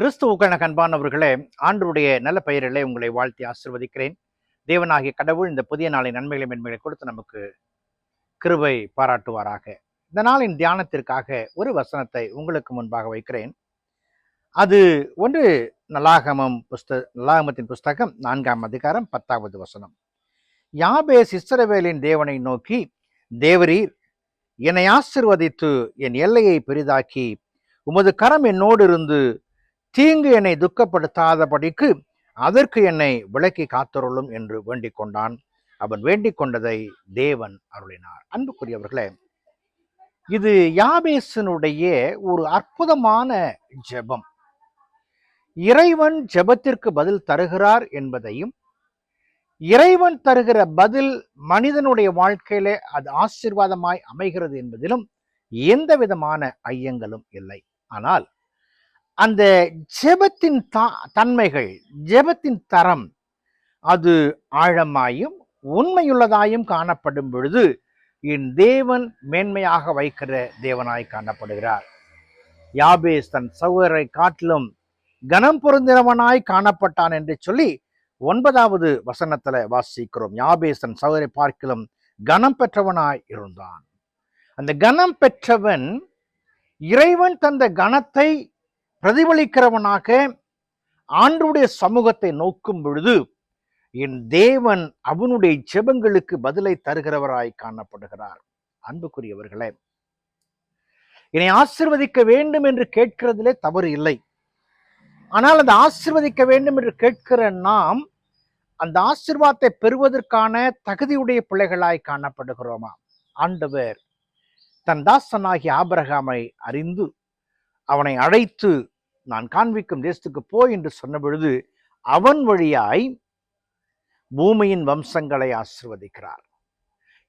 கிறிஸ்துவுக்கான அன்பானவர்களே, ஆண்டவருடைய நல்ல பெயரிலே உங்களை வாழ்த்தி ஆசிர்வதிக்கிறேன். தேவனாகிய கடவுள் இந்த புதிய நாளின் நன்மைகளை மென்மைகளை கொடுத்து நமக்கு கிருபை பாராட்டுவாராக. இந்த நாளின் தியானத்திற்காக ஒரு வசனத்தை உங்களுக்கு முன்பாக வைக்கிறேன். அது ஒன்று நலாகமத்தின் புஸ்தகம் 4ஆம் அதிகாரம் 10வது வசனம். யாபேஸ் இஸ்ரவேலின் தேவனை நோக்கி, தேவரீர் என்னை ஆசிர்வதித்து என் எல்லையை பெரிதாக்கி உமது கரம் என்னோடு இருந்து தீங்கு என்னை துக்கப்படுத்தாதபடிக்கு அதற்கு என்னை விலக்கி காத்தருளும் என்று வேண்டிக் கொண்டான். அவன் வேண்டிக் கொண்டதை தேவன் அருளினார். அன்புக்குரியவர்களே, இது யாபேசனுடைய ஒரு அற்புதமான ஜெபம். இறைவன் ஜெபத்திற்கு பதில் தருகிறார் என்பதையும், இறைவன் தருகிற பதில் மனிதனுடைய வாழ்க்கையிலே அது ஆசீர்வாதமாய் அமைகிறது என்பதிலும் எந்த விதமான ஐயங்களும் இல்லை. ஆனால் அந்த ஜெபத்தின் தன்மைகள், ஜெபத்தின் தரம் அது ஆழமாயும் உண்மையுள்ளதாயும் காணப்படும் பொழுது என் தேவன் மேன்மையாக வைக்கிற தேவனாய் காணப்படுகிறார். யாபேஸ் தன் சகோதரரை காட்டிலும் கனம் பொருந்தினவனாய் காணப்பட்டான் என்று சொல்லி 9வது வசனத்துல வாசிக்கிறோம். யாபேஸ் தன் சகோதரை பார்க்கிலும் கனம் பெற்றவனாய் இருந்தான். அந்த கனம் பெற்றவன் இறைவன் தந்த கனத்தை பிரதிபலிக்கிறவனாக ஆண்டவருடைய சமூகத்தை நோக்கும் பொழுது என் தேவன் அவனுடைய ஜெபங்களுக்கு பதிலை தருகிறவராய் காணப்படுகிறார். அன்புக்குரியவர்களே, என்னை ஆசீர்வதிக்க வேண்டும் என்று கேட்கிறதிலே தவறு இல்லை. ஆனால் அந்த ஆசீர்வதிக்க வேண்டும் என்று கேட்கிற நாம் அந்த ஆசீர்வாதத்தை பெறுவதற்கான தகுதியுடைய பிள்ளைகளாய் காணப்படுகிறோமா? ஆண்டவர் தன் தாசனாகிய ஆபிரகாமை அறிந்து அவனை அழைத்து நான் காண்பிக்கும் தேசத்துக்கு போய் என்று சொன்ன பொழுது அவன் வழியாய் பூமியின் வம்சங்களை ஆசீர்வதிக்கிறார்.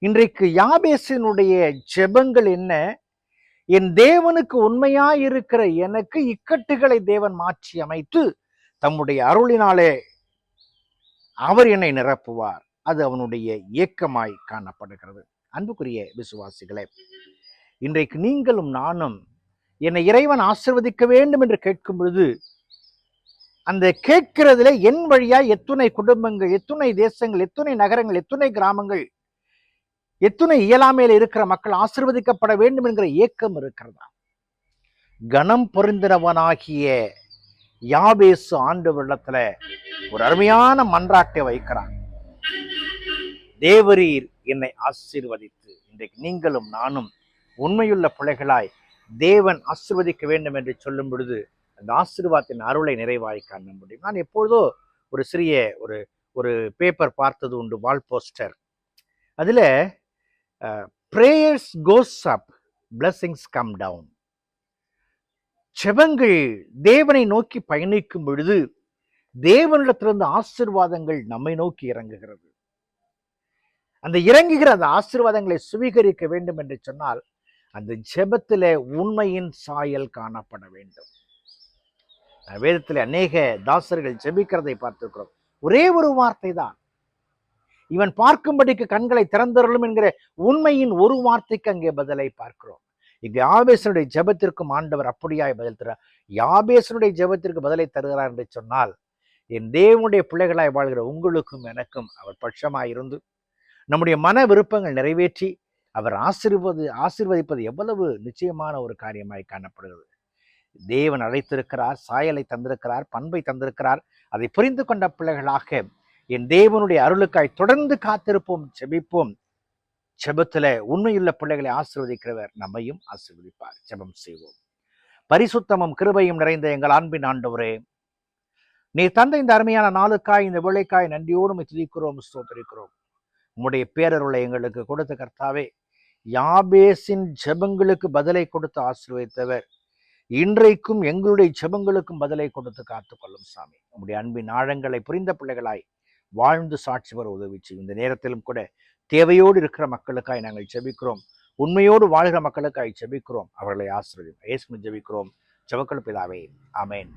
இன்றைக்கு யாபேசினுடைய ஜெபங்கள் என்ன? என் தேவனுக்கு உண்மையாய் இருக்கிற எனக்கு இக்கட்டுகளை தேவன் மாற்றி அமைத்து தம்முடைய அருளினாலே அவர் என்னை நிரப்புவார். அது அவனுடைய ஏக்கமாய் காணப்படுகிறது. அன்புக்குரிய விசுவாசிகளே, இன்றைக்கு நீங்களும் நானும் என்னை இறைவன் ஆசீர்வதிக்க வேண்டும் என்று கேட்கும் பொழுது அந்த கேட்கிறதுல என் வழியாய் எத்துணை குடும்பங்கள், எத்துணை தேசங்கள், எத்துணை நகரங்கள், எத்துணை கிராமங்கள், எத்துணை இயலாமையில் இருக்கிற மக்கள் ஆசீர்வதிக்கப்பட வேண்டும் என்கிற ஏக்கம் இருக்கிறதா? கனம் பொருந்தினவனாகிய யாபேசு ஆண்டவரிடத்துல ஒரு அருமையான மன்றாட்டை வைக்கிறான். தேவரீர் என்னை ஆசீர்வதித்து. இன்றைக்கு நீங்களும் நானும் உண்மையுள்ள பிள்ளைகளாய் தேவன் ஆசீர்வதிக்க வேண்டும் என்று சொல்லும் பொழுது அந்த ஆசீர்வாதத்தின் அருளை நிறைவாய் காண முடியும். நான் எப்பொழுதோ ஒரு சிறிய ஒரு பேப்பர் பார்த்தது உண்டு, வால் போஸ்டர். அதுல prayers goes up, blessings come down. ஜெபங்கள் தேவனை நோக்கி பயணிக்கும் பொழுது தேவனிடத்திலிருந்து ஆசீர்வாதங்கள் நம்மை நோக்கி இறங்குகிறது. அந்த இறங்குகிற அந்த ஆசீர்வாதங்களை சுவீகரிக்க வேண்டும் என்று சொன்னால் அந்த ஜெபத்திலே உண்மையின் சாயல் காணப்பட வேண்டும். வேதத்தில் அநேக தாசர்கள் ஜெபிக்கிறதை பார்த்திருக்கிறோம். ஒரே ஒரு வார்த்தை தான், இவன் பார்க்கும்படிக்கு கண்களை திறந்தருளும் என்கிற உண்மையின் ஒரு வார்த்தைக்கு அங்கே பதிலை பார்க்கிறோம். இங்கு யாபேசனுடைய ஜெபத்திற்கும் ஆண்டவர் அப்படியாய் பதில் தருகிறார். யாபேசனுடைய ஜெபத்திற்கு பதிலை தருகிறார் என்று சொன்னால் என் தேவனுடைய பிள்ளைகளாய் வாழ்கிற உங்களுக்கும் எனக்கும் அவர் பட்சமாயிருந்து நம்முடைய மன விருப்பங்கள் நிறைவேற்றி அவர் ஆசீர்வதிப்பது எவ்வளவு நிச்சயமான ஒரு காரியமாய் காணப்படுகிறது. தேவன் அழைத்திருக்கிறார், சாயலை தந்திருக்கிறார், பண்பை தந்திருக்கிறார். அதை புரிந்து கொண்ட பிள்ளைகளாக என் தேவனுடைய அருளுக்காய் தொடர்ந்து காத்திருப்போம், ஜெபிப்போம். ஜெபத்துல உண்மையுள்ள பிள்ளைகளை ஆசீர்வதிக்கிறவர் நம்மையும் ஆசீர்வதிப்பார். ஜெபம் செய்வோம். பரிசுத்தமும் கிருபையும் நிறைந்த எங்கள் அன்பின் ஆண்டவரே, நீ தந்த இந்த அருமையான நாளுக்காய், இந்த வேளைக்காய் நன்றியோடு துதிக்கிறோம், ஸ்தோத்திரிக்கிறோம். உம்முடைய பேரருளை எங்களுக்கு கொடுத்த கர்த்தாவே, யாபேசின் ஜெபங்களுக்கு பதிலை கொடுத்து ஆசீர்வதித்தவர் இன்றைக்கும் எங்களுடைய ஜெபங்களுக்கும் பதிலை கொடுத்து காத்துக்கொள்ளும் சாமி. உம்முடைய அன்பின் ஆழங்களை புரிந்த பிள்ளைகளாய் வாழ்ந்து சாட்சி பெற உதவி செய்யும். இந்த நேரத்திலும் கூட தேவையோடு இருக்கிற மக்களுக்காய் நாங்கள் ஜெபிக்கிறோம். உண்மையோடு வாழ்கிற மக்களுக்காய் ஜெபிக்கிறோம். அவர்களை ஆசீர்வதியும். இயேசுவின் ஜெபிக்கிறோம், ஜெபங்கள் பிதாவே, ஆமென்.